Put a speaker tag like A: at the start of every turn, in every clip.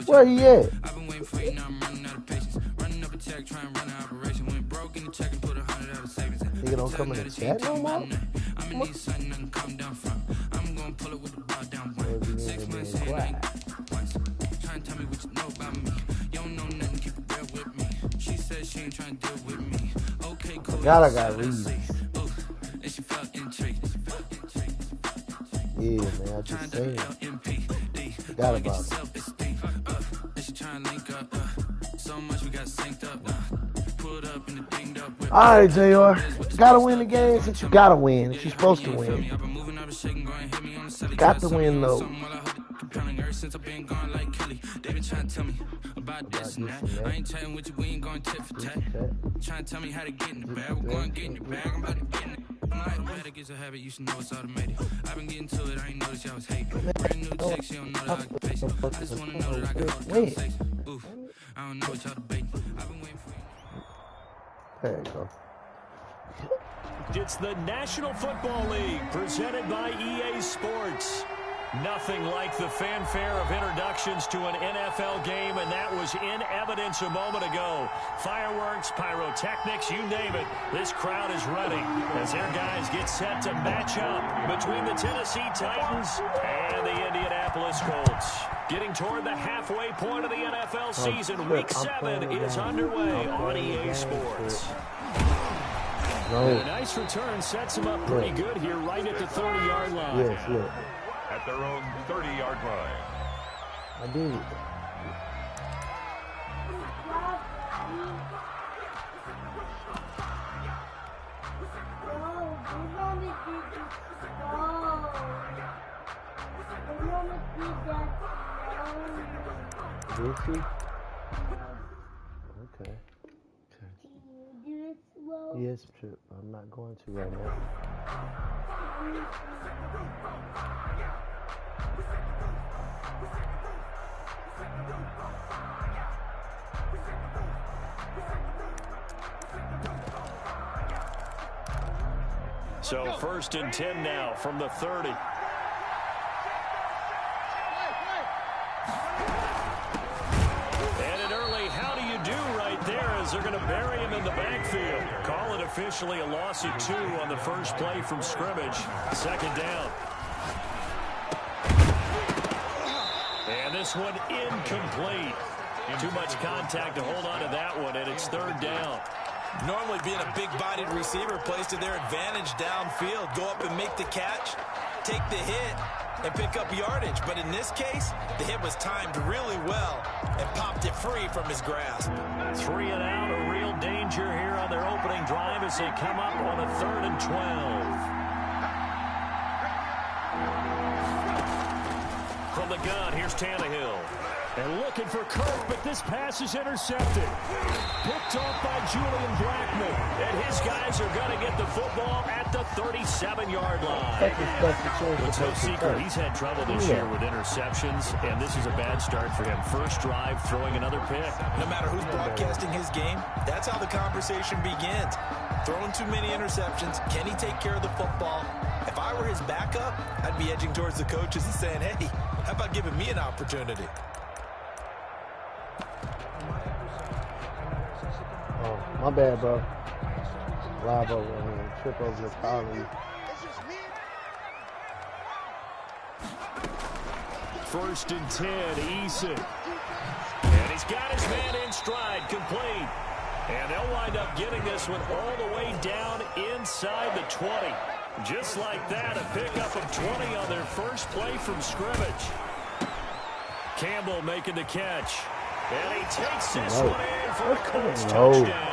A: Where he at?
B: I've been waiting for you, now I'm running out of patience. Running up a check, trying to run an operation. Went broke in the check and put 100 out of savings.
A: Nigga don't come in the chat no more?
B: I'm gonna need something I can come down from. I'm gonna pull it with the bar down. 6 months saying I ain't once. Trying to tell me what you know about me. You don't know nothing, keep it real with me. She said she ain't trying to deal with me. Okay, cool.
A: God, I got reasons.
B: And she felt intrigued.
A: Yeah, man, I just saying. Forgot about it. Alright, JR. Gotta win the game since you gotta win. You're supposed to win. Got to win, though. Since I've been gone like Kelly, they been trying to tell me about this and that. I ain't chatting with you, we ain't going tit for tat. Trying to tell me how to get in the bag. We're going to get in your bag, I'm about to get in it. I'm like, better get a habit, you should know it's automated. I've been getting to it, I ain't noticed y'all was hating. Brand new chick, she don't know the occupation. I just want to know that I can hold the conversation. Oof, I don't know what y'all debating. I've been waiting for you. There you go.
C: It's the National Football League presented by EA Sports. Nothing like the fanfare of introductions to an NFL game, and that was in evidence a moment ago. Fireworks, pyrotechnics, you name it. This crowd is ready as their guys get set to match up between the Tennessee Titans and the Indianapolis Colts. Getting toward the halfway point of the NFL season, Week 7 is underway on EA Sports. And a nice return sets them up pretty good here right at the 30-yard line.
A: Yes, look.
D: At their own 30-yard line.
A: I did. Did she? Okay. Yes, Trip. I'm not going to right now.
C: So 1st and 10 now from the 30. And an early how do you do right there as they're going to bury him in the backfield. Call it officially a loss of 2 on the first play from scrimmage. 2nd down. And this one incomplete. Too much contact to hold on to that one, and it's 3rd down.
E: Normally being a big-bodied receiver plays to their advantage downfield. Go up and make the catch, take the hit, and pick up yardage. But in this case, the hit was timed really well and popped it free from his grasp.
C: 3 and out, a real danger here on their opening drive as they come up on a 3rd and 12. From the gun, here's Tannehill. And looking for Kirk, but this pass is intercepted. Picked off by Julian Blackmon. And his guys are going to get the football at the 37-yard line. It's no secret he's had trouble this year with interceptions, and this is a bad start for him. First drive, throwing another pick.
E: No matter who's broadcasting his game, that's how the conversation begins. Throwing too many interceptions. Can he take care of the football? If I were his backup, I'd be edging towards the coaches and saying, hey, how about giving me an opportunity?
A: Oh, my bad, bro. Live over here. Trip over this collie.
C: 1st and 10, Eason. And he's got his man in stride, complete. And they'll wind up getting this one all the way down inside the 20. Just like that, a pickup of 20 on their first play from scrimmage. Campbell making the catch. And he takes this one in for a Colts touchdown.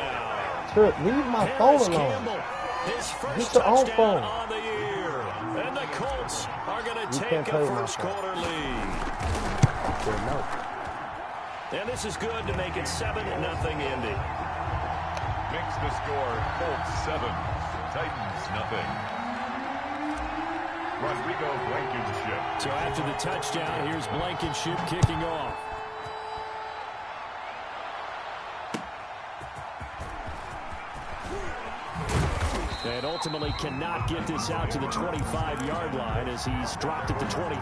A: Trip, leave my phone alone.
C: Campbell, his first
A: Get your own
C: touchdown
A: phone.
C: on the year. And the Colts are going to take a first-quarter lead. And this is good to make it 7-0 Indy.
D: Makes the score Colts 7, Titans nothing. Rodrigo Blankenship.
C: So after the touchdown, here's Blankenship kicking off. And ultimately cannot get this out to the 25-yard line as he's dropped at the 23.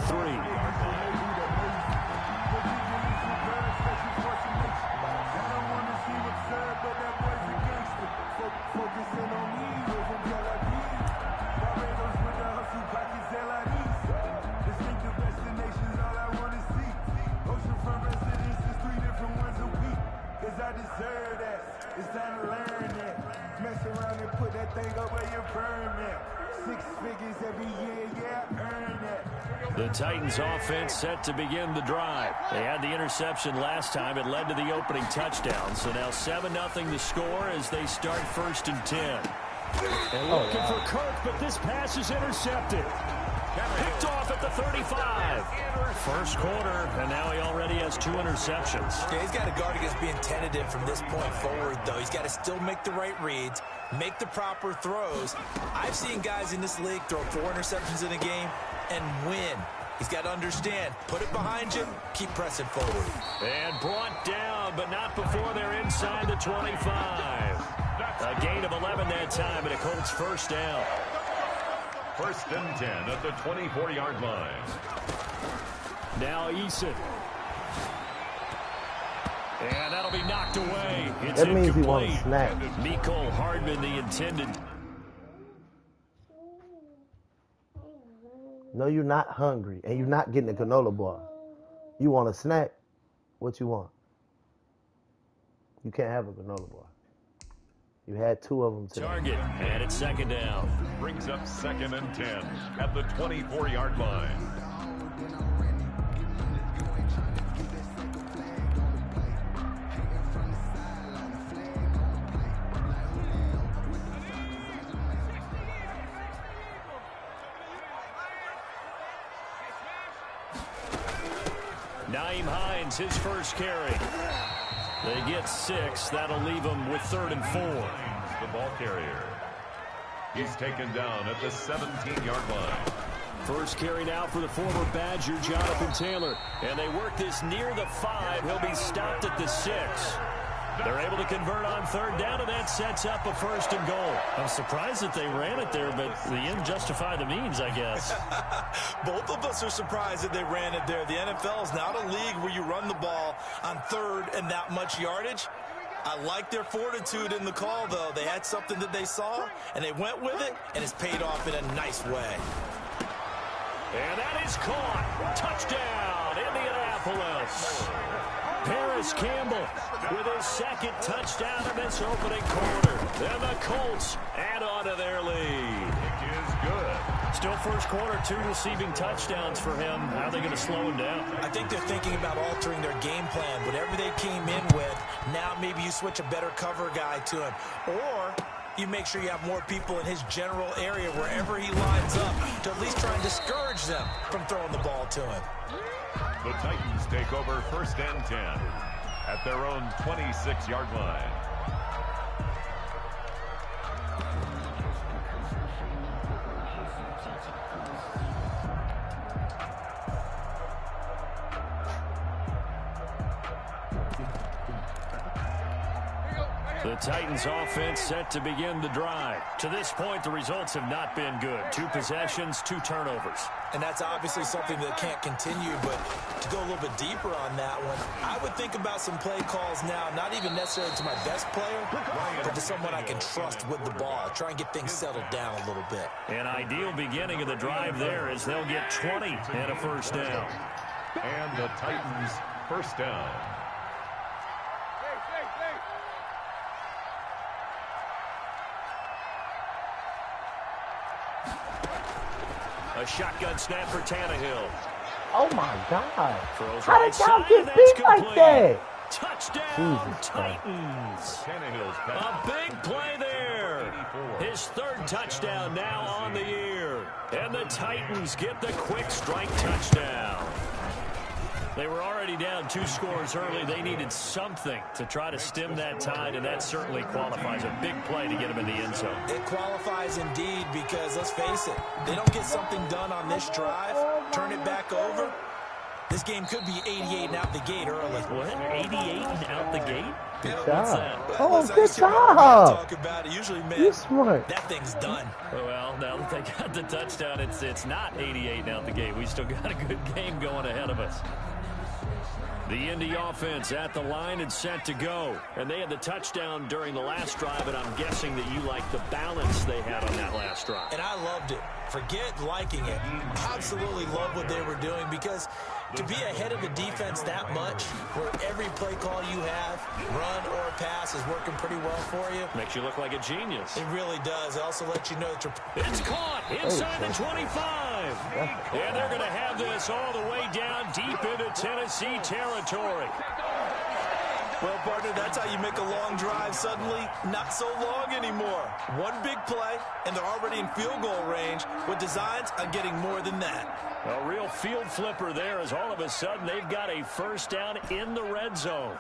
B: put that thing up where you burn it. 6 figures every year, yeah, earn it.
C: The Titans offense set to begin the drive. They had the interception last time. It led to the opening touchdown. So now 7-0 the score as they start 1st and 10. And looking for Kirk, but this pass is intercepted. Picked off at the 35. First quarter, and now he already has 2 interceptions.
E: Yeah, he's got to guard against being tentative from this point forward, though. He's got to still make the right reads, make the proper throws. I've seen guys in this league throw 4 interceptions in a game and win. He's got to understand, put it behind you, keep pressing forward.
C: And brought down, but not before they're inside the 25. A gain of 11 that time, and a Colts first down.
D: 1st and 10 at the 24-yard line.
C: Now Eason. And that'll be knocked away. It's
F: that means
C: incomplete.
F: He wants a snack.
C: Mecole Hardman, the intended.
F: No, you're not hungry, and you're not getting a granola bar. You want a snack? What you want? You can't have a granola bar. You had 2 of them today.
C: Target, and it's 2nd down.
D: Brings up 2nd and 10 at the 24-yard line.
C: Naeem Hines, his first carry. They get 6. That'll leave them with 3rd and 4.
D: The ball carrier. He's taken down at the 17-yard line.
C: First carry now for the former Badger, Jonathan Taylor. And they work this near the 5. He'll be stopped at the 6. They're able to convert on 3rd down, and that sets up a 1st and goal. I'm surprised that they ran it there, but the end justified the means, I guess.
E: Both of us are surprised that they ran it there. The NFL is not a league where you run the ball on 3rd and that much yardage. I like their fortitude in the call, though. They had something that they saw, and they went with it, and it's paid off in a nice way.
C: And that is caught. Touchdown, Indianapolis. Paris Campbell with his 2nd touchdown in this opening quarter. And the Colts add on to their lead.
D: It is good.
C: Still first quarter, 2 receiving touchdowns for him. How are they going to slow him down?
E: I think they're thinking about altering their game plan. Whatever they came in with, now maybe you switch a better cover guy to him. Or you make sure you have more people in his general area wherever he lines up to at least try and discourage them from throwing the ball to him.
D: The Titans take over 1st and 10 at their own 26-yard line.
C: The Titans offense set to begin the drive. To this point, the results have not been good. 2 possessions, 2 turnovers.
E: And that's obviously something that can't continue, but to go a little bit deeper on that one, I would think about some play calls now, not even necessarily to my best player, but to someone I can trust with the ball. Try and get things settled down a little bit.
C: An ideal beginning of the drive there is they'll get 20 and a 1st down.
D: And the Titans 1st down.
C: A shotgun snap for Tannehill.
F: Oh, my God.
C: Throws
F: How
C: right
F: did y'all
C: side,
F: get
C: and
F: beat
C: that's
F: like
C: complete.
F: that?
C: Touchdown,
F: Jesus
C: Titans.
D: Tannehill's
C: A
D: pass.
C: big play there. His 3rd touchdown now on the year. And the Titans get the quick strike touchdown. They were already down 2 scores early. They needed something to try to stem that tide, and that certainly qualifies. A big play to get them in the end zone.
E: It qualifies indeed because, let's face it, they don't get something done on this drive, turn it back over, this game could be 88 and out the gate early.
C: What? 88 and out the gate?
F: Good
C: What's
F: job.
C: that?
F: Oh,
E: Listen,
F: good
E: when we
F: job.
E: talk about it, usually, man,
F: You're smart.
E: that thing's done.
C: Well, now that they got the touchdown, it's not 88 and out the gate. We still got a good game going ahead of us. The Indy offense at the line and set to go. And they had the touchdown during the last drive, and I'm guessing that you like the balance they had on that last drive.
E: And I loved it. Forget liking it. Absolutely love what they were doing, because to be ahead of the defense that much, where every play call you have, run or pass, is working pretty well for you.
C: Makes you look like a genius.
E: It really does. It also lets you know that you're...
C: It's caught inside the 25. And they're going to have this all the way down deep into Tennessee territory.
E: Well, partner, that's how you make a long drive suddenly not so long anymore. One big play, and they're already in field goal range with designs on getting more than that.
C: A real field flipper there, as all of a sudden they've got a first down in the red zone.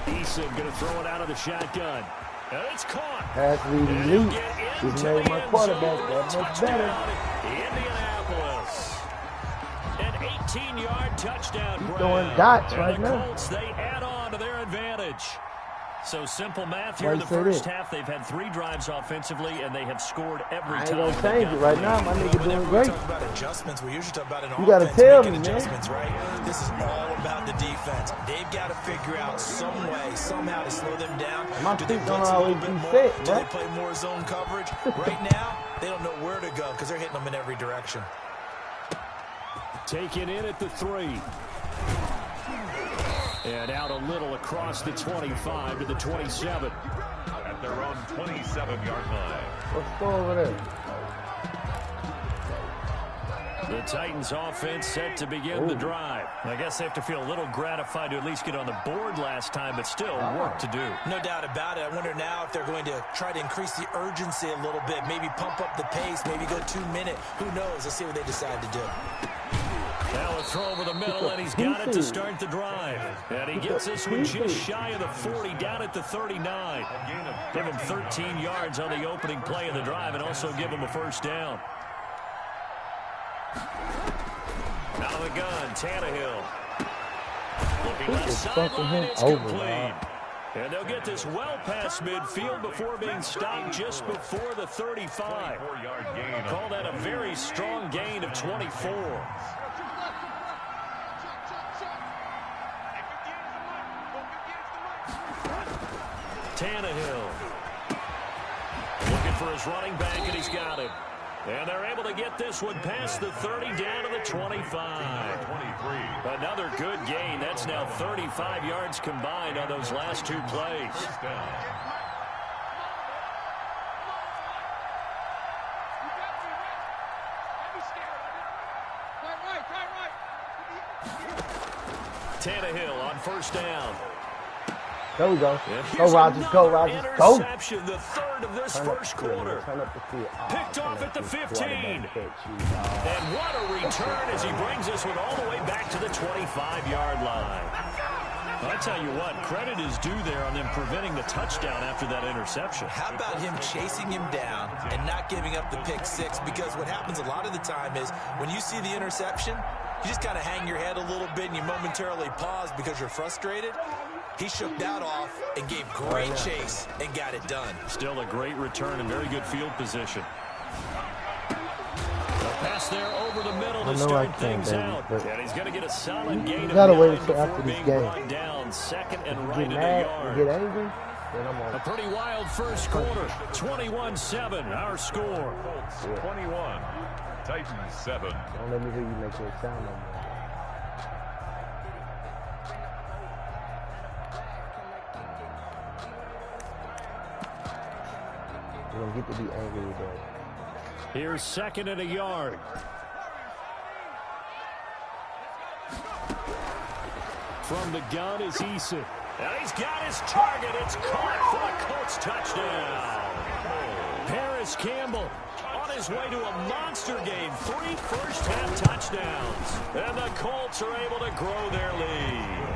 C: Eason going to throw it out of the shotgun. And it's caught.
F: Pass lead elite. He's made my quarterback that much better.
C: Indianapolis. An 18-yard touchdown grab.
F: Throwing dots
C: and
F: right
C: the
F: now.
C: Colts, they add on to their advantage. So simple math here in the first half. They've had 3 drives offensively, and they have scored every time.
F: I ain't gonna change it right now. My nigga doing great.
E: We talk about adjustments. We usually talk about an
F: you gotta
E: offense
F: tell
E: making
F: me, man.
E: adjustments, right? This is all about the defense. They've got to figure out some way, somehow, to slow them down.
F: My
E: Do they
F: feet don't
E: blitz a
F: always
E: little
F: be
E: bit more?
F: set,
E: Do
F: bro.
E: they play more zone coverage? Right now, they don't know where to go because they're hitting them in every direction.
C: Taken in at the 3. And out a little across the 25 to the 27.
D: At their own 27-yard line.
F: What's going over there?
C: The Titans offense set to begin the drive. I guess they have to feel a little gratified to at least get on the board last time, but still work to do.
E: No doubt about it. I wonder now if they're going to try to increase the urgency a little bit, maybe pump up the pace, maybe go 2-minute. Who knows? Let's see what they decide to do.
C: Now a throw over the middle, and he's got it to start the drive. And he gets this one just shy of the 40, down at the 39. Give him 13 yards on the opening play of the drive, and also give him a first down. Out of the gun, Tannehill. Looking left sideline, it's complete. And they'll get this well past midfield before being stopped just before the 35. Call that a very strong gain of 24. Tannehill. Looking for his running back, and he's got him. And they're able to get this one past the 30 down to the 25. Another good gain. That's now 35 yards combined on those last 2 plays. Tannehill on first down.
F: There we go. Go, Rodgers. Go, Rodgers. Go.
C: Interception, the third of this first quarter. Picked off at the 15. And what a return as he brings this one all the way back to the 25-yard line. I tell you what, credit is due there on them preventing the touchdown after that interception.
E: How about him chasing him down and not giving up the pick 6? Because what happens a lot of the time is when you see the interception, you just kind of hang your head a little bit and you momentarily pause because you're frustrated. He shook that off and gave great chase and got it done.
C: Still a great return and very good field position. A pass there over the middle to start things out. And he's going to get a solid gain of 9 before being brought down. Second and right in the yard.
F: Get angry?
C: A pretty wild first quarter. 21-7, our score.
D: 21. Titans 7.
F: Don't let me hear you make that sound no more. You don't get to be angry today.
C: Here's second and a yard. From the gun is Eason. And he's got his target. It's caught for a Colts touchdown. Paris Campbell on his way to a monster game. 3 first-half touchdowns. And the Colts are able to grow their lead.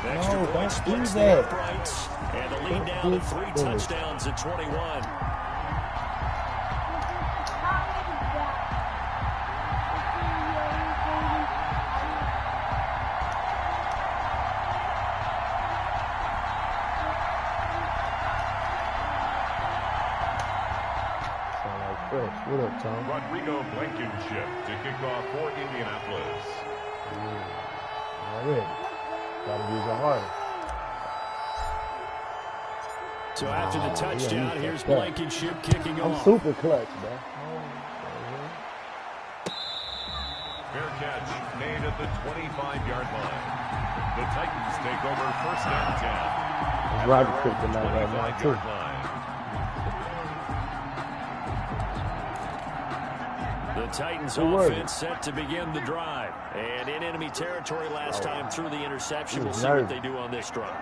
C: Extra point splits the uprights. And the lead down to 3 touchdowns at 21.
F: What up, Tom?
D: Rodrigo Blankenship to kick off for Indianapolis.
F: Already. Gotta use a harder.
C: So after the touchdown, here's Blankenship kicking off.
F: I'm super clutch, man.
D: Fair catch made at the 25-yard line. The Titans take over first and 10.
F: Roger kryptonite right now, too.
C: The Titans offense set to begin the drive. And in enemy territory last time through the interception. We'll see what they do on this drive.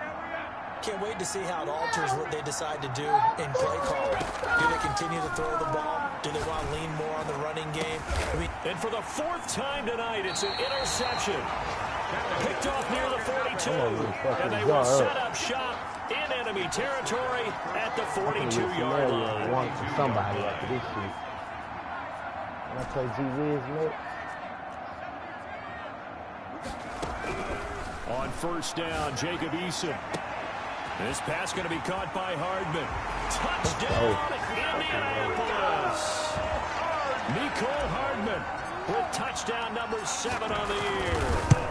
E: Can't wait to see how it alters what they decide to do in play calling. Do they continue to throw the ball? Do they want to lean more on the running game?
C: And for the fourth time tonight, it's an interception. Picked off near the 42. And they will set up shop in enemy territory at the 42-yard line.
F: One for somebody after this shit. When I play G-Wiz, man.
C: On first down, Jacob Eason. This pass going to be caught by Hardman. Touchdown, Indianapolis. Nicole Hardman with touchdown number 7 on the year.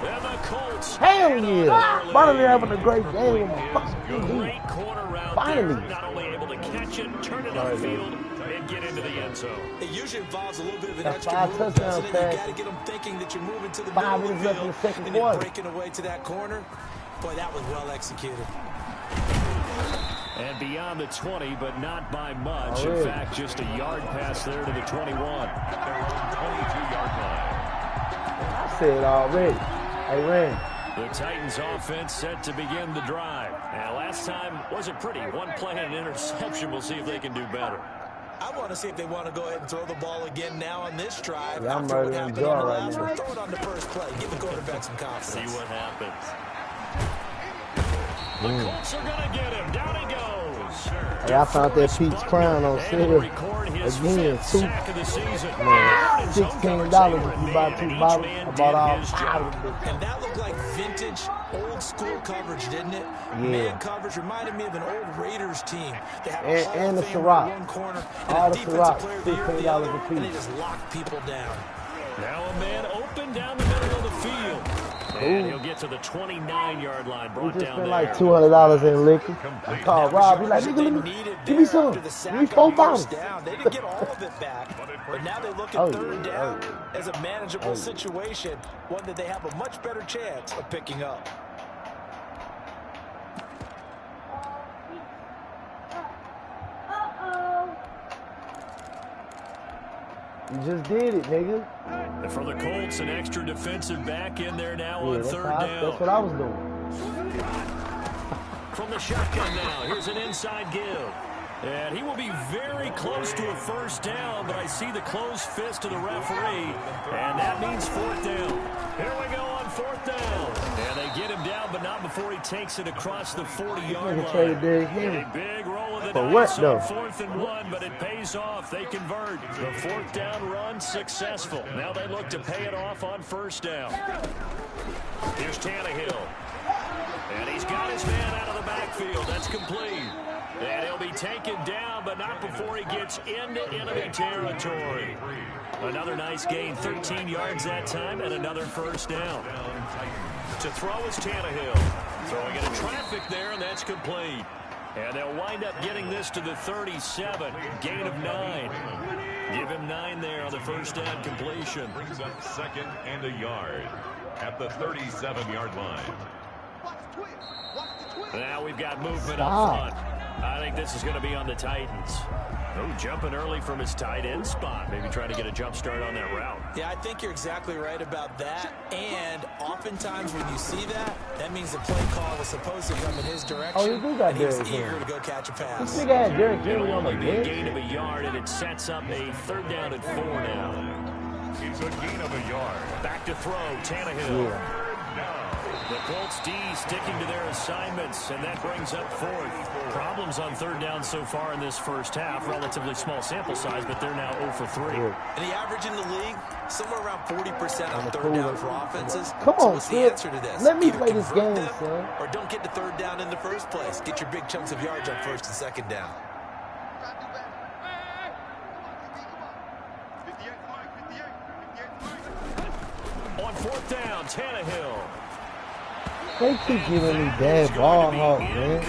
C: And the Colts.
F: Hell yeah. Finally having a great game.
C: Great corner route.
F: Finally.
C: Not only able to catch it, turn it upfield, and get into the end zone.
E: It usually involves a little bit of an extra
F: 5
E: move,
F: touchdown
E: you
F: passes.
E: got to get them thinking that you're moving to the
F: 5
E: middle of
F: minutes
E: the
F: left in
E: field
F: the second
E: and then
F: quarter.
E: breaking away to that corner. Boy, that was well executed.
C: And beyond the 20, but not by much. In fact, just a yard pass there to the 21.
D: Their own 22-yard line.
F: I said already. Hey, Rand.
C: The Titans offense set to begin the drive. Now, last time wasn't pretty. One play and an interception. We'll see if they can do better.
E: I want to see if they want to go ahead and throw the ball again now on this drive.
F: Yeah, I'm
E: after what
F: murdering
E: happened
F: Jar
E: on the
F: right
E: last
F: now.
E: one. Throw it on the first play. Give the quarterback some confidence.
C: See what happens. The Colts are going to get him. Down he goes.
F: Hey, I found that Pete's Crown on sale. Again, $16 if you buy 2 bottles. I bought all 5 of them.
E: And that looked like vintage, old school coverage, didn't it?
F: Yeah.
E: Man coverage reminded me of an old Raiders team. They have
F: And the Ciroc.
E: one corner,
F: All
E: and
F: the
E: a defensive
F: Ciroc,
E: player of the year on the
F: $15
E: other,
F: a piece.
E: and they just lock people down.
C: Now a man open down the middle of the field. And he'll get to the 29-yard line.
F: We
C: Brought
F: just
C: down
F: spent
C: there.
F: like $200 in liquor. I called Rob. He's like, nigga, give me some. Give me 4 bottles.
E: They didn't get all of it back, but now they look at third down as a manageable situation, one that they have a much better chance of picking up.
F: You just did it, nigga.
C: And for the Colts, an extra defensive back in there now on third down.
F: That's what I was doing.
C: From the shotgun now, here's an inside give. And he will be very close to a first down, but I see the closed fist of the referee, and that means 4th down. Here we go on 4th down. And they get him down, but not before he takes it across the 40-yard line. A big roll of the dice on 4th and 1, but it pays off. They convert. The 4th down run successful. Now they look to pay it off on first down. Here's Tannehill. And he's got his man out of the backfield. That's complete. And he'll be taken down, but not before he gets into enemy territory. Another nice gain, 13 yards that time, and another first down. To throw is Tannehill. Throwing into traffic there, and that's complete. And they'll wind up getting this to the 37. Gain of 9. Give him 9 there on the first down completion.
D: Brings up 2nd and a yard at the 37-yard line.
C: Now we've got movement up front. I think this is going to be on the Titans. Oh, jumping early from his tight end spot. Maybe trying to get a jump start on that route.
E: Yeah, I think you're exactly right about that. And oftentimes when you see that, that means the play call was supposed to come in his direction.
F: Oh, you do got
E: and he was
F: Derrick
E: eager
F: Henry.
E: to go catch a pass.
F: This nigga had Derrick Henry on the
C: It'll only be a
F: bench.
C: gain of a yard, and it sets up a 3rd down and 4 now.
D: It's a gain of a yard.
C: Back to throw, Tannehill.
F: Yeah.
C: The Colts D sticking to their assignments, and that brings up 4th. Problems on 3rd down so far in this first half. Relatively small sample size, but they're now 0 for 3.
E: And the average in the league, somewhere around 40% on 3rd down for offenses.
F: Come
E: so
F: on,
E: what's the
F: kid.
E: answer to this?
F: Let me
E: Either
F: play this
E: convert
F: game,
E: them,
F: son.
E: or don't get to 3rd down in the first place. Get your big chunks of yards on 1st and 2nd down.
C: On 4th down, Tannehill.
F: They keep giving me bad ball hawks, man.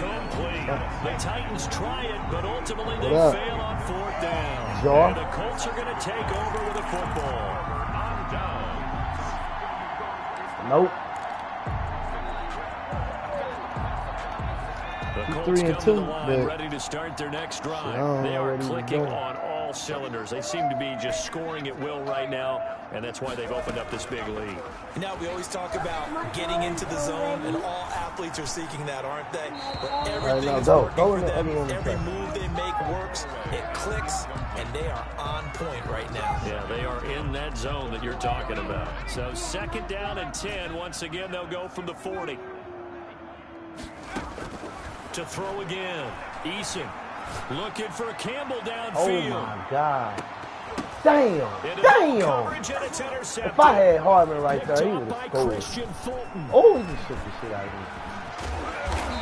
C: The Titans try it, but ultimately they fail on 4th down. And the Colts are going to take over with a football. On down.
F: Nope.
C: The Colts come to the line, ready to start their next drive. They are clicking on all cylinders. They seem to be just scoring at will right now, and that's why they've opened up this big lead.
E: Now, we always talk about getting into the zone, and all athletes are seeking that, aren't they? But everything is working for them. Every move they make works. It clicks, and they are on point right now.
C: Yeah, they are in that zone that you're talking about. So 2nd down and 10. Once again, they'll go from the 40. To throw again. Eason looking for Campbell downfield.
F: Oh, my God. Damn. If I had Hardman right there, he would have scored. Oh, he just shook the shit out of me.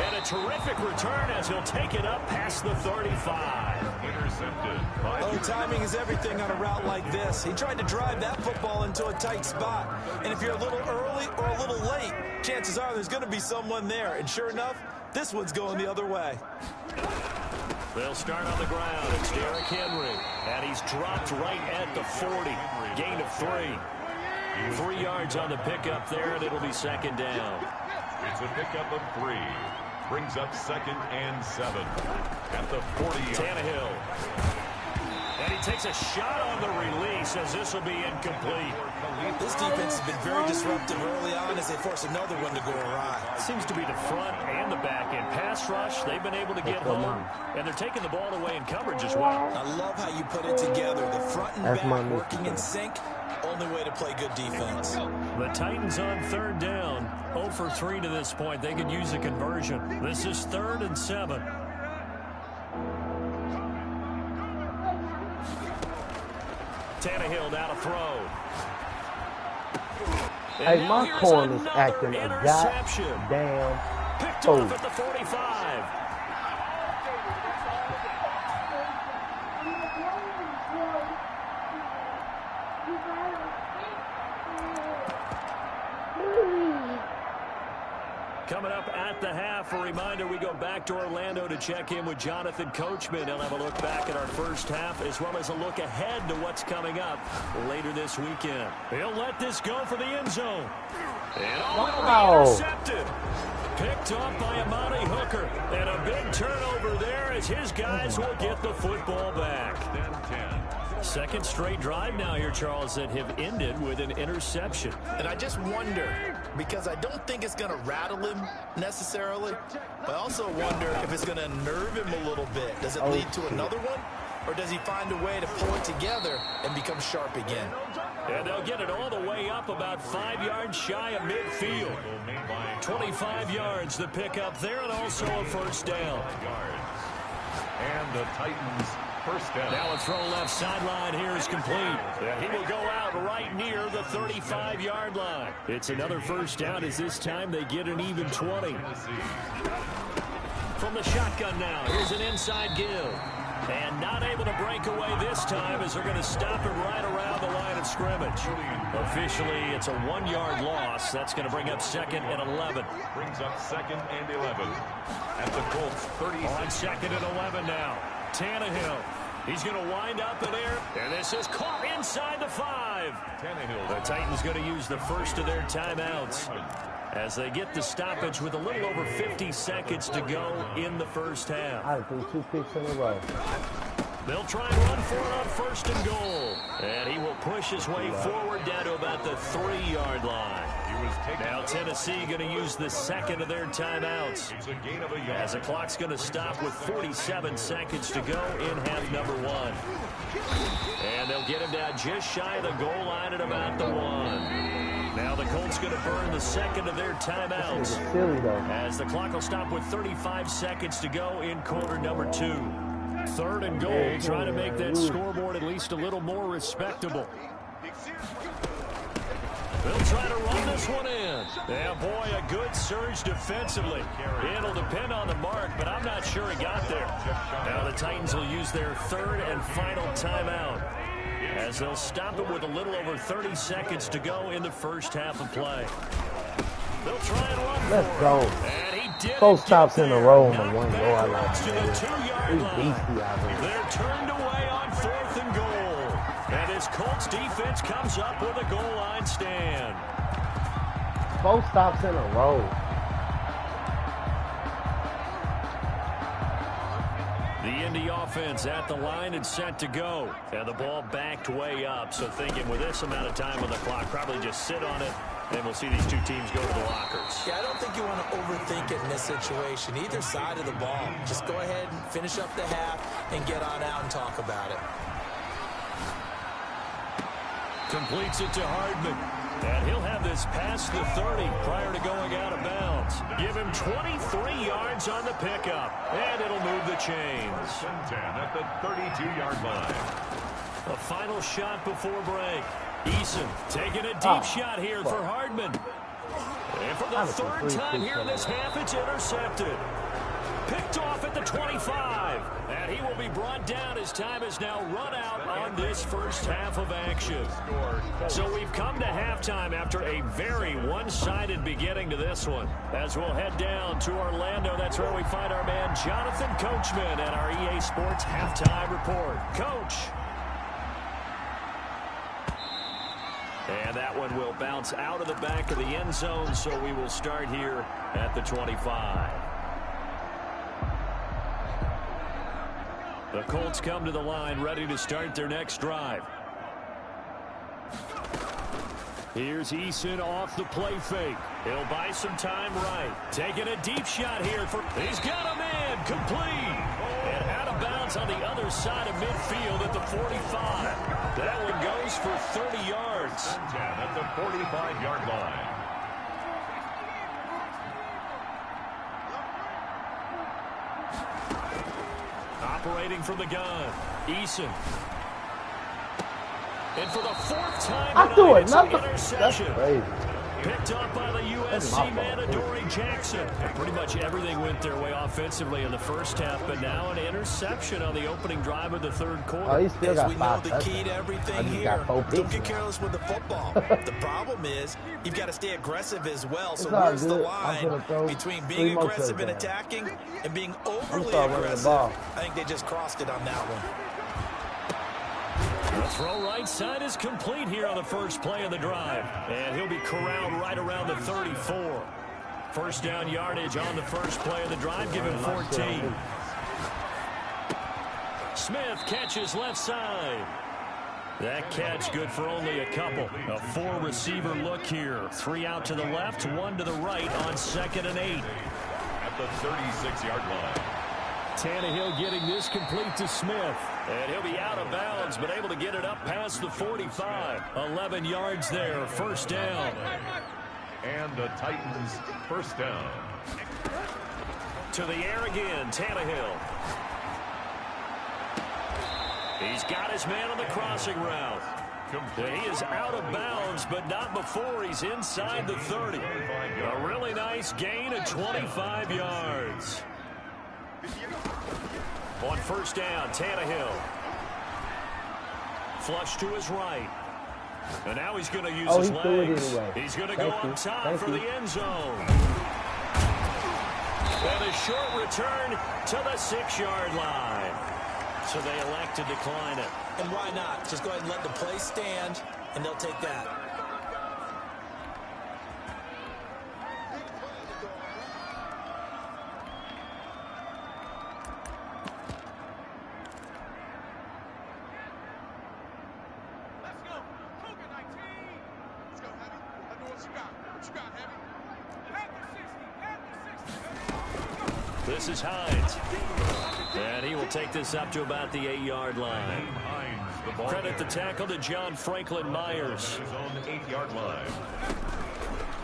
C: And a terrific return as he'll take it up past the 35.
D: Intercepted.
E: Oh, timing is everything on a route like this. He tried to drive that football into a tight spot. And if you're a little early or a little late, chances are there's going to be someone there. And sure enough, this one's going the other way.
C: They'll start on the ground. It's Derrick Henry. And he's dropped right at the 40. Gain of 3. 3 yards on the pickup there, and it'll be 2nd down.
D: It's a pickup of 3. Brings up 2nd and 7. At the 40.
C: Tannehill. And he takes a shot on the release as this will be incomplete.
E: This defense has been very disruptive early on as they force another one to go awry.
C: Seems to be the front and the back end. Pass rush, they've been able to get home, and they're taking the ball away in coverage as well.
E: I love how you put it together. The front and back working in sync. Only way to play good defense.
C: The Titans on 3rd down. 0 for 3 to this point. They could use a conversion. This is 3rd and 7. Tannehill now to throw.
F: Hey, my corner's acting a goddamn
C: picked off at the 45. Coming up at the half, a reminder, we go back to Orlando to check in with Jonathan Coachman. He'll have a look back at our first half as well as a look ahead to what's coming up later this weekend. He'll let this go for the end zone. And it'll be intercepted. Picked off by Amani Hooker. And a big turnover there as his guys will get the football back. 10-10. 2nd straight drive now here, Charles, that have ended with an interception.
E: And I just wonder, because I don't think it's going to rattle him necessarily, but I also wonder if it's going to nerve him a little bit. Does it lead to another one? Or does he find a way to pull it together and become sharp again?
C: And they'll get it all the way up about 5 yards shy of midfield. 25 yards the pick up there, and also a 1st down.
D: And the Titans first down.
C: Now a throw left sideline here is complete. He will go out right near the 35-yard line. It's another 1st down as this time they get an even 20. From the shotgun now, here's an inside give. And not able to break away this time as they're going to stop it right around the line of scrimmage. Officially, it's a 1-yard loss. That's going to bring up 2nd and 11.
D: Brings up 2nd and 11. At the Colts 30.
C: On 2nd and 11 now. Tannehill. He's going to wind up in there. And this is caught inside the 5.
D: Tannehill.
C: The Titans going to use the first of their timeouts as they get the stoppage with a little over 50 seconds to go in the first half.
F: I threw 2 picks in a row.
C: They'll try and run for it on 1st and goal. And he will push his way forward down to about the 3-yard line. Now Tennessee going to use the 2nd of their timeouts as the clock's going to stop with 47 seconds to go in half number 1. And they'll get him down just shy of the goal line at about the 1. Now the Colts going to burn the 2nd of their timeouts as the clock will stop with 35 seconds to go in quarter number 2. 3rd and goal, trying to make that scoreboard at least a little more respectable. They'll try to run this one in. Yeah, boy, a good surge defensively. It'll depend on the mark, but I'm not sure he got there. Now the Titans will use their 3rd and final timeout as they'll stop it with a little over 30 seconds to go in the first half of play. They'll try and run
F: Let's
C: for
F: go.
C: it. And he did
F: 4
C: it.
F: stops in a row on the
C: Knocked
F: 1
C: back
F: yard line.
C: to the 2-yard
F: He's
C: line.
F: beastie out here.
C: They're turned away on 4th and goal. And his Colts defense comes up with a goal line stand.
F: 4 stops in a row.
C: The Indy offense at the line and set to go. And the ball backed way up. So thinking with this amount of time on the clock, probably just sit on it. And we'll see these two teams go to the lockers.
E: Yeah, I don't think you want to overthink it in this situation. Either side of the ball. Just go ahead and finish up the half and get on out and talk about it.
C: Completes it to Hardman. And he'll have this past the 30 prior to going out of bounds. Give him 23 yards on the pickup. And it'll move the chains.
D: 10 at the 32-yard line.
C: A final shot before break. Eason taking a deep shot here for Hardman. And for the third time here in this half, it's intercepted. Picked off at the 25. And he will be brought down as time has now run out on this first half of action. So we've come to halftime after a very one-sided beginning to this one. As we'll head down to Orlando, that's where we find our man Jonathan Coachman at our EA Sports Halftime Report. Coach. And that one will bounce out of the back of the end zone, so we will start here at the 25. The Colts come to the line ready to start their next drive. Here's Eason off the play fake. He'll buy some time right. Taking a deep shot here. He's got a man complete. And out of bounds on the other side of midfield at the 45. That one goes for 30 yards.
D: 10 at the 45-yard line.
C: Operating from the gun, Eason. And for the 4th time
F: I threw
C: tonight, it's an
F: another. That's
C: interception.
F: crazy.
C: Picked up by the USC man, Adoree Jackson. Pretty much everything went their way offensively in the first half, but now an interception on the opening drive of the third quarter.
F: Oh, he still got
E: As we know,
F: 5
E: the key to everything here, don't get careless with the football. The problem is you've got to stay aggressive as well. So where's the line between being aggressive and attacking and being overly aggressive? I think they just crossed it on that one.
C: The throw right side is complete here on the first play of the drive. And he'll be corralled right around the 34. First down yardage on the first play of the drive. Give him 14. Smith catches left side. That catch good for only a couple. A 4-receiver look here. 3 out to the left, 1 to the right on 2nd and 8.
D: At the 36-yard line.
C: Tannehill getting this complete to Smith. And he'll be out of bounds, but able to get it up past the 45. 11 yards there, first down.
D: And the Titans first down.
C: To the air again, Tannehill. He's got his man on the crossing route. He is out of bounds, but not before he's inside the 30. A really nice gain of 25 yards. On first down, Tannehill. Flush to his right. And now he's going to use his legs. He's going to go on top for the end zone. And a short return to the 6-yard line. So they elect to decline it.
E: And why not? Just go ahead and let the play stand, and they'll take that.
C: This is Hines. And he will take this up to about the 8-yard line. Credit the tackle to John Franklin Myers.
D: On the 8-yard line.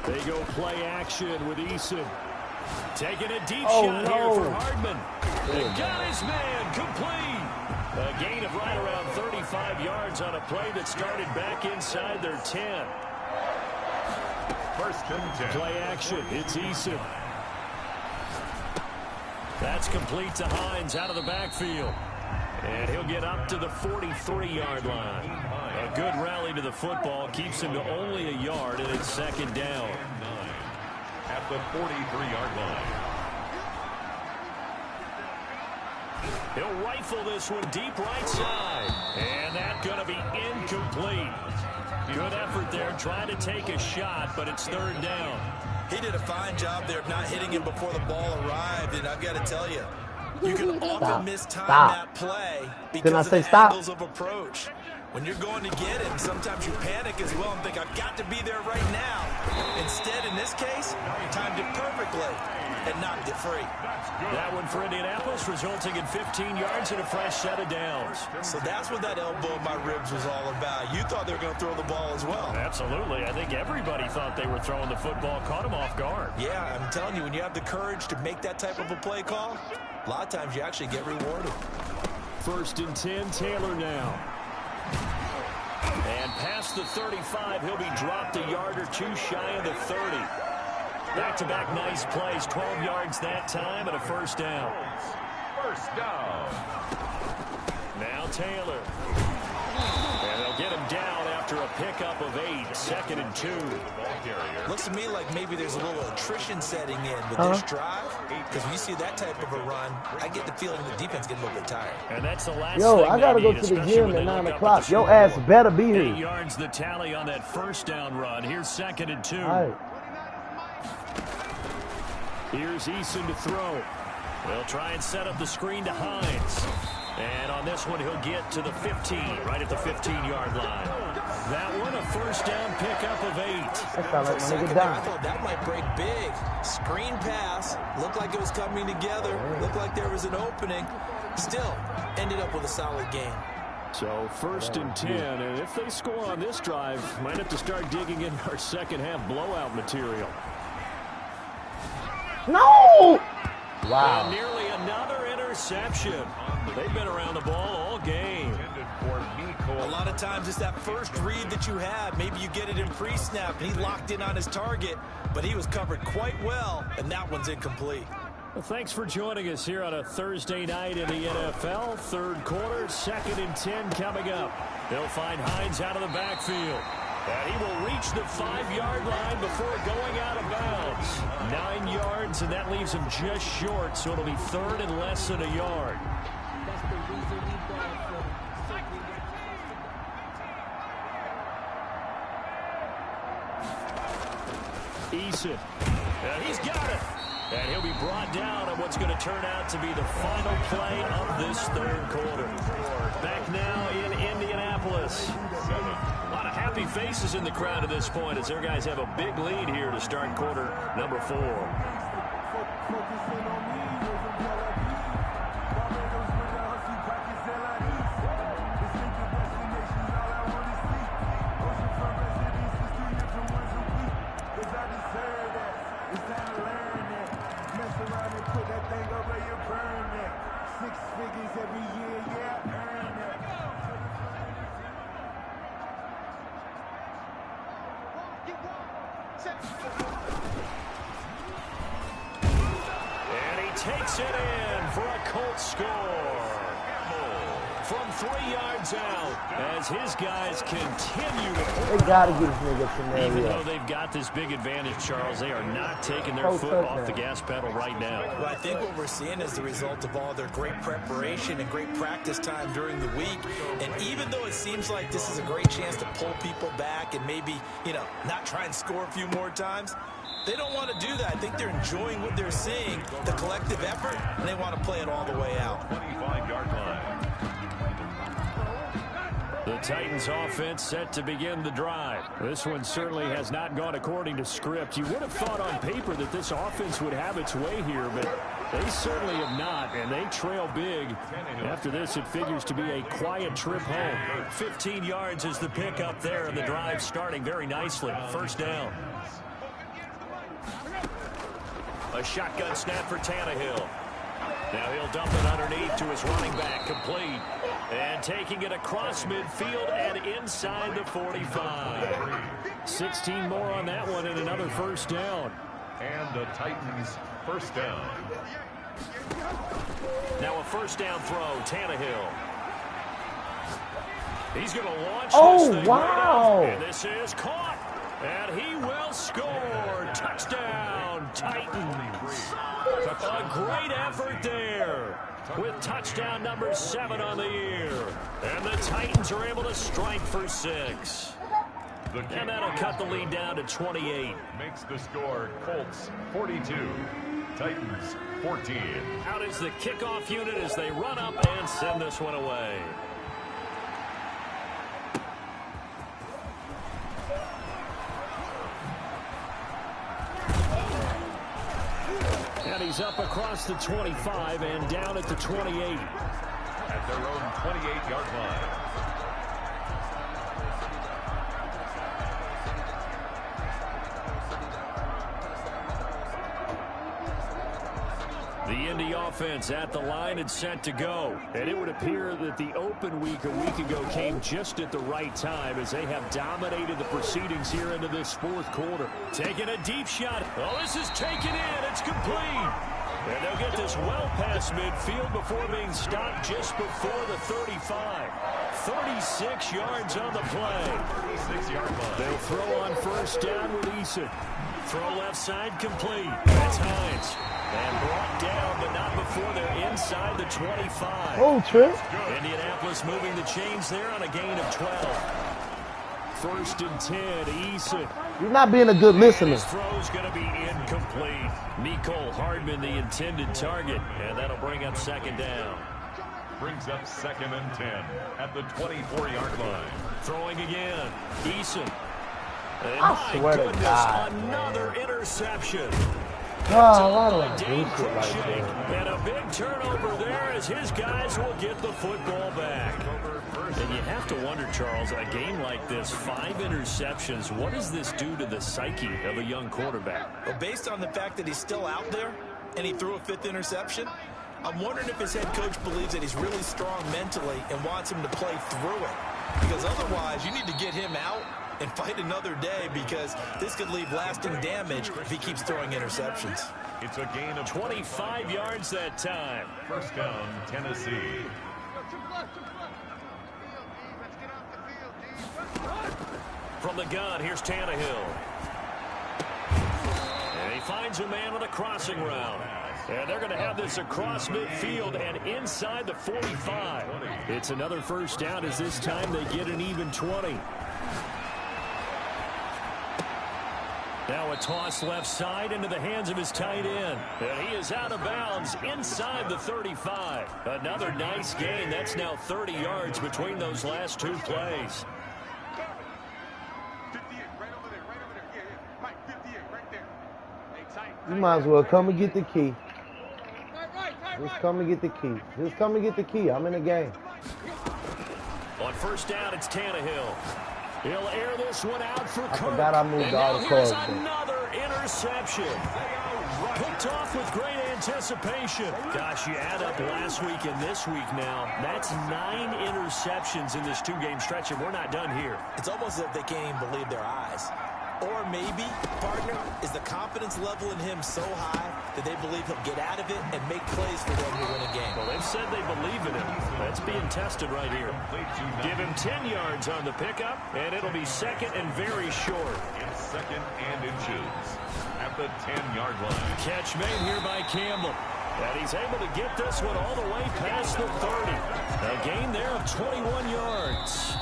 C: They go play action with Eason. Taking a deep shot here for Hardman. They got his man complete. A gain of right around 35 yards on a play that started back inside their 10.
D: First and 10.
C: Play action. It's Eason. That's complete to Hines out of the backfield. And he'll get up to the 43-yard line. A good rally to the football keeps him to only a yard, and it's second down.
D: the 43-yard line.
C: He'll rifle this one deep right side. And that's going to be incomplete. Good effort there trying to take a shot, but it's third down.
E: He did a fine job there of not hitting him before the ball arrived, and I've got to tell you, you can often mistime that play because of the angles of approach. When you're going to get him, sometimes you panic as well and think, I've got to be there right now. Instead, in this case, he timed it perfectly and knocked it free.
C: That one for Indianapolis, resulting in 15 yards and a fresh set of downs.
E: So that's what that elbow in my ribs was all about. You thought they were going to throw the ball as well.
C: Absolutely. I think everybody thought they were throwing the football, caught him off guard.
E: Yeah, I'm telling you, when you have the courage to make that type of a play call, a lot of times you actually get rewarded.
C: 1st and 10, Taylor now. And past the 35, he'll be dropped a yard or two shy of the 30. Back-to-back nice plays, 12 yards that time and a first down.
D: First down.
C: Now Taylor. And they'll get him down after a pickup of 8, 2nd and 2.
E: Looks to me like maybe there's a little attrition setting in with this drive. Because when you see that type of a run, I get the feeling the defense getting a little bit tired.
C: And that's the last
F: thing I got to go to the gym at 9 o'clock. Your ass better be here.
C: 8 yards the tally on that first down run. Here's 2nd and 2.
F: All right.
C: Here's Eason to throw. They'll try and set up the screen to Hines. And on this one, he'll get to the 15, right at the 15-yard line. That one, a first down pickup of 8.
E: I thought that might break big. Screen pass. Looked like it was coming together. Looked like there was an opening. Still, ended up with a solid game.
C: So 1st and 10, and if they score on this drive, might have to start digging in our second-half blowout material.
F: No! Wow.
C: And nearly another interception. They've been around the ball all game.
E: A lot of times it's that first read that you have. Maybe you get it in pre-snap, and he locked in on his target, but he was covered quite well, and that one's incomplete.
C: Well, thanks for joining us here on a Thursday night in the NFL. Third quarter, 2nd and 10 coming up. They'll find Hines out of the backfield. And he will reach the 5-yard line before going out of bounds. 9 yards, and that leaves him just short, so it'll be 3rd and less than a yard. Eason. And he's got it. And he'll be brought down on what's going to turn out to be the final play of this third quarter. Back now in Indianapolis. A lot of happy faces in the crowd at this point as their guys have a big lead here to start quarter number 4. And he takes it in for a Colts score. From 3 yards out as his guys continue to...
F: They got to get this nigga some area.
C: Even though they've got this big advantage, Charles, they are not taking their foot off the gas pedal right now.
E: Well, I think what we're seeing is the result of all their great preparation and great practice time during the week. And even though it seems like this is a great chance to pull people back and maybe, not try and score a few more times, they don't want to do that. I think they're enjoying what they're seeing, the collective effort, and they want to play it all the way out.
D: 25-yard line.
C: The Titans offense set to begin the drive. This one certainly has not gone according to script. You would have thought on paper that this offense would have its way here, but they certainly have not, and they trail big. After this, it figures to be a quiet trip home. 15 yards is the pickup there, and the drive starting very nicely. First down. A shotgun snap for Tannehill. Now he'll dump it underneath to his running back, complete. And taking it across midfield and inside the 45. 16 more on that one and another first down.
D: And the Titans first down.
C: Now a first down throw, Tannehill. He's going to launch this thing
F: wow.
C: right out, and this is caught. And he will score. Touchdown, Titans. A great effort there with touchdown number 7 on the year. And the Titans are able to strike for 6. And that'll cut the lead down to 28.
D: Makes the score Colts 42, Titans 14.
C: Out is the kickoff unit as they run up and send this one away. And he's up across the 25 and down at the 28.
D: At their own 28-yard line.
C: The Indy offense at the line and set to go. And it would appear that the open week a week ago came just at the right time as they have dominated the proceedings here into this fourth quarter. Taking a deep shot. Oh, this is taken in. It's complete. And they'll get this well past midfield before being stopped just before the 35. 36 yards on the play.
D: 36-yard line.
C: They'll throw on first down with Eason. Throw left side complete. That's Hines. And brought down, but not before they're inside the 25.
F: Oh, Trent.
C: Indianapolis moving the chains there on a gain of 12. First and 10, Eason.
F: You're not being a good listener.
C: His throw's going to be incomplete. Nicole Hardman, the intended target, and that'll bring up second down.
D: Brings up 2nd and 10 at the 24-yard line.
C: Throwing again, Eason. And
F: I swear to God,
C: another interception.
F: Oh, why do I do shit like that?
C: And a big turnover there as his guys will get the football back. And you have to wonder, Charles, a game like this, 5 interceptions, what does this do to the psyche of a young quarterback?
E: Well, based on the fact that he's still out there and he threw a 5th interception, I'm wondering if his head coach believes that he's really strong mentally and wants him to play through it. Because otherwise, you need to get him out and fight another day, because this could leave lasting damage if he keeps throwing interceptions.
D: It's a gain of
C: 25 yards that time.
D: First down, Tennessee.
C: From the gun, here's Tannehill. And he finds a man on a crossing route. And they're going to have this across midfield and inside the 45. It's another first down as this time they get an even 20. Now a toss left side into the hands of his tight end. And he is out of bounds inside the 35. Another nice gain. That's now 30 yards between those last 2 plays.
F: You might as well come and get the key. Just come and get the key. Just come and get the key. I'm in the game.
C: On first down, it's Tannehill. He'll air this one out for Kirk.
F: I forgot I moved all the
C: here's
F: cards.
C: Another interception. Picked off with great anticipation. Gosh, you add up last week and this week now. That's 9 interceptions in this 2-game stretch, and we're not done here.
E: It's almost as if they can't even believe their eyes. Or maybe, partner, is the confidence level in him so high that they believe he'll get out of it and make plays for them to win a game.
C: Well, they've said they believe in him. That's being tested right here. Give him 10 yards on the pickup, and it'll be second and very short.
D: It's 2nd and inches at the 10-yard line.
C: Catch made here by Campbell. And he's able to get this one all the way past the 30. A gain there of 21 yards.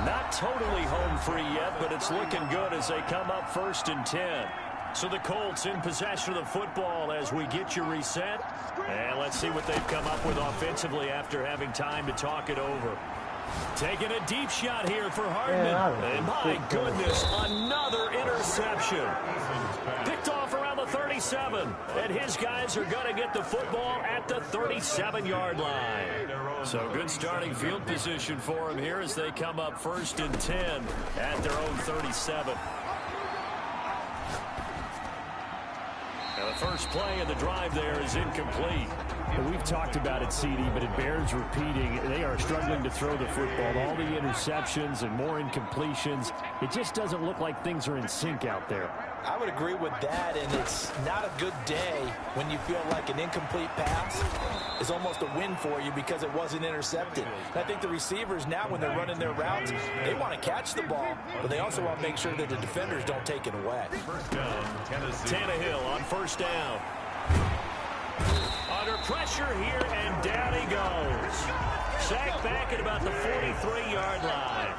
C: Not totally home free yet, but it's looking good as they come up first and 10. So the Colts in possession of the football as we get you reset. And let's see what they've come up with offensively after having time to talk it over. Taking a deep shot here for Hardman. And my goodness, another interception. Picked off around the 37. And his guys are going to get the football at the 37-yard line. So good starting field position for him here as they come up first and 10 at their own 37. Now the first play of the drive there is incomplete. And we've talked about it, CD, but it bears repeating. They are struggling to throw the football. All the interceptions and more incompletions. It just doesn't look like things are in sync out there.
E: I would agree with that, and it's not a good day when you feel like an incomplete pass is almost a win for you because it wasn't intercepted. And I think the receivers now, when they're running their routes, they want to catch the ball, but they also want to make sure that the defenders don't take it away.
D: First down, Tennessee.
C: Tannehill on first down. Under pressure here, and down he goes. Sacked back at about the 43-yard line.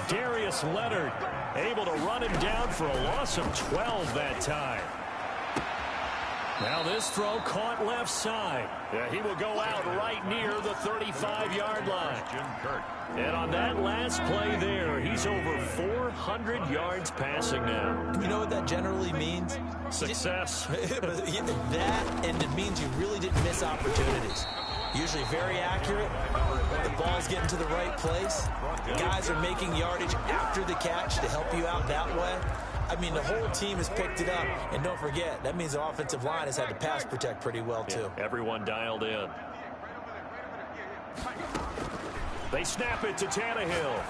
C: Darius Leonard able to run him down for a loss of 12 that time. Now this throw caught left side. Yeah, he will go out right near the 35-yard line. And on that last play there, he's over 400 yards passing now.
E: You know what that generally means?
C: Success.
E: That, and it means you really didn't miss opportunities. Usually very accurate. The ball's getting to the right place. Guys are making yardage after the catch to help you out that way. I mean, the whole team has picked it up. And don't forget, that means the offensive line has had to pass protect pretty well, too.
C: Yeah, everyone dialed in. They snap it to Tannehill.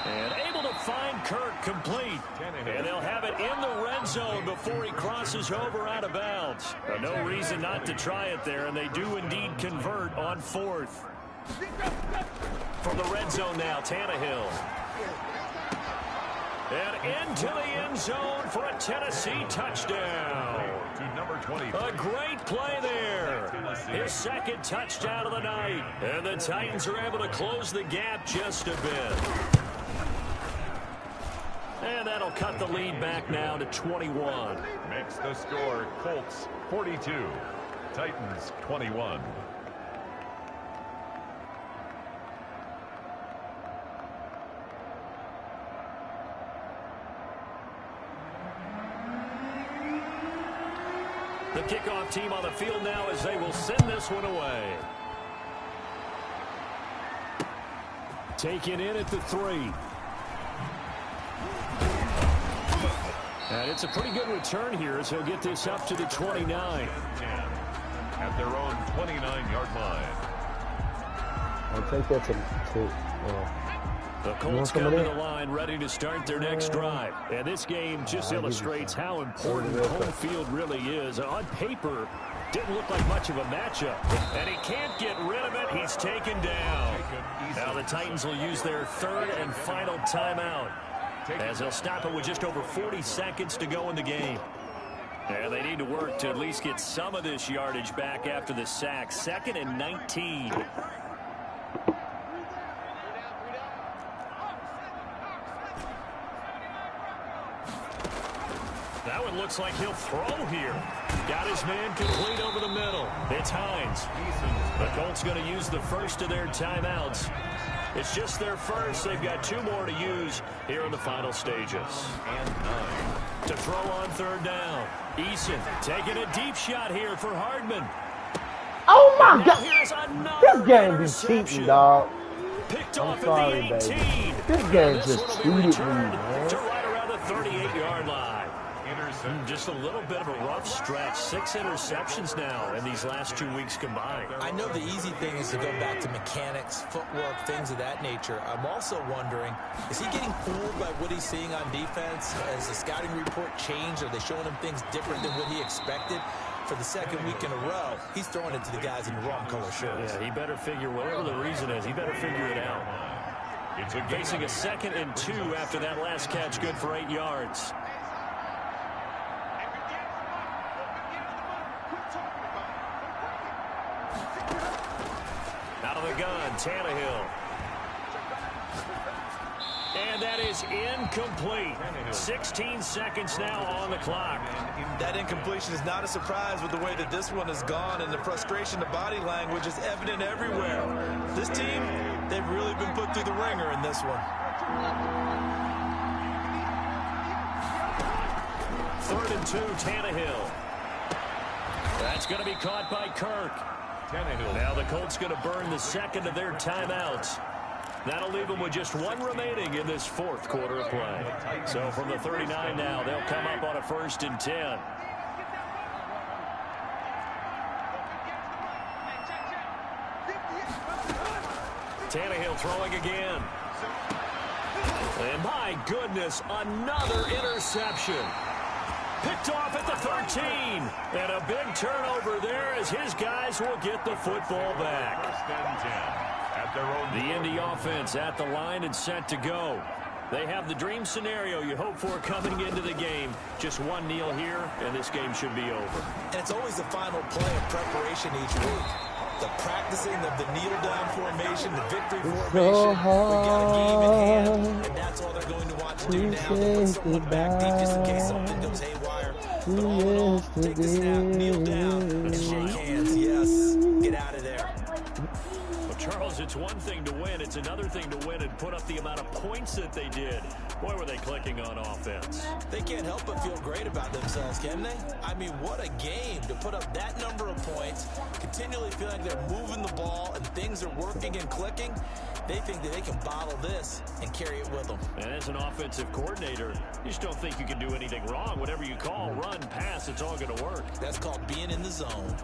C: And able to find Kirk complete. And they'll have it in the red zone before he crosses over out of bounds. No reason not to try it there, and they do indeed convert on fourth. From the red zone now, Tannehill. And into the end zone for a Tennessee touchdown.
D: To number 20.
C: A great play there. His second touchdown of the night. And the Titans are able to close the gap just a bit. And that'll cut the lead back now to 21.
D: Makes the score Colts 42, Titans 21.
C: The kickoff team on the field now as they will send this one away. Taken in at the 3. And it's a pretty good return here as he'll get this up to the 29.
D: 10 at their own 29-yard line.
F: I'll take that to
C: the Colts come to the line ready to start their next drive. And this game just illustrates how important home field really is. On paper, didn't look like much of a matchup. And he can't get rid of it. He's taken down. Now the Titans will use their third and final timeout, as they'll stop it with just over 40 seconds to go in the game. And they need to work to at least get some of this yardage back after the sack. 2nd and 19. That one looks like he'll throw here. Got his man complete over the middle. It's Hines. The Colts going to use the first of their timeouts. It's just their first. They've got 2 more to use here in the final stages.
D: And 9.
C: To throw on third down. Eason taking a deep shot here for Hardman.
F: Oh, my God.
C: Here's another
F: This game is cheating, dog.
C: Picked
F: I'm
C: off
F: sorry,
C: at the 18.
F: baby. This game just cheated me, man.
C: To right around the 38-yard line. Just a little bit of a rough stretch. 6 interceptions now in these last 2 weeks combined.
E: I know the easy thing is to go back to mechanics, footwork, things of that nature. I'm also wondering, is he getting fooled by what he's seeing on defense? Has the scouting report changed? Are they showing him things different than what he expected? For the second week in a row, he's throwing it to the guys in the wrong color shirts.
C: Yeah, he better figure, whatever the reason is, he better figure it out.
D: It's
C: Facing a 2nd and 2 after that last catch, good for 8 yards. Out of the gun, Tannehill. And that is incomplete. 16 seconds now on the clock.
E: That incompletion is not a surprise with the way that this one has gone, and the frustration, the body language is evident everywhere. This team, they've really been put through the ringer in this one.
C: 3rd and 2, Tannehill. That's going to be caught by Kirk. Now the Colts going to burn the second of their timeouts. That'll leave them with just 1 remaining in this 4th quarter of play. So from the 39 now, they'll come up on a 1st and 10. Tannehill throwing again. And my goodness, another interception. Picked off at the 13. And a big turnover there as his guys will get the football back.
D: First and 10 at their own.
C: The Indy offense at the line and set to go. They have the dream scenario you hope for coming into the game. Just one kneel here, and this game should be over.
E: And it's always the final play of preparation each week. The practicing of the kneel-down formation, the victory formation. We've got a game in hand, and that's all they're going to want to do now. To put someone back deep just in case something goes haywire. But all in all, take the snap, kneel down, and shake hands. Yes, get out of there.
C: Well, Charles, it's one thing to win. It's another thing to win and put up the amount of points that they did. Boy, were they clicking on offense.
E: They can't help but feel great about themselves, can they? I mean, what a game to put up that number of points, continually feeling like they're moving the ball and things are working and clicking. They think that they can bottle this and carry it with them.
C: And as an offensive coordinator, you just don't think you can do anything wrong. Whatever you call, run, pass, it's all going to work.
E: That's called being in the zone.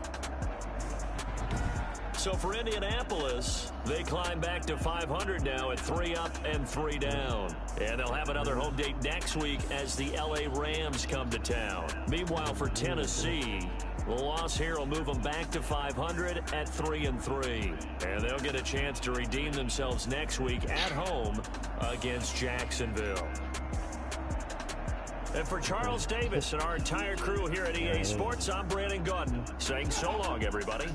C: So for Indianapolis, they climb back to 500 now at 3 up and 3 down. And they'll have another home date next week as the LA Rams come to town. Meanwhile, for Tennessee, the loss here will move them back to 500 at 3 and 3. And they'll get a chance to redeem themselves next week at home against Jacksonville. And for Charles Davis and our entire crew here at EA Sports, I'm Brandon Gaudin saying so long, everybody.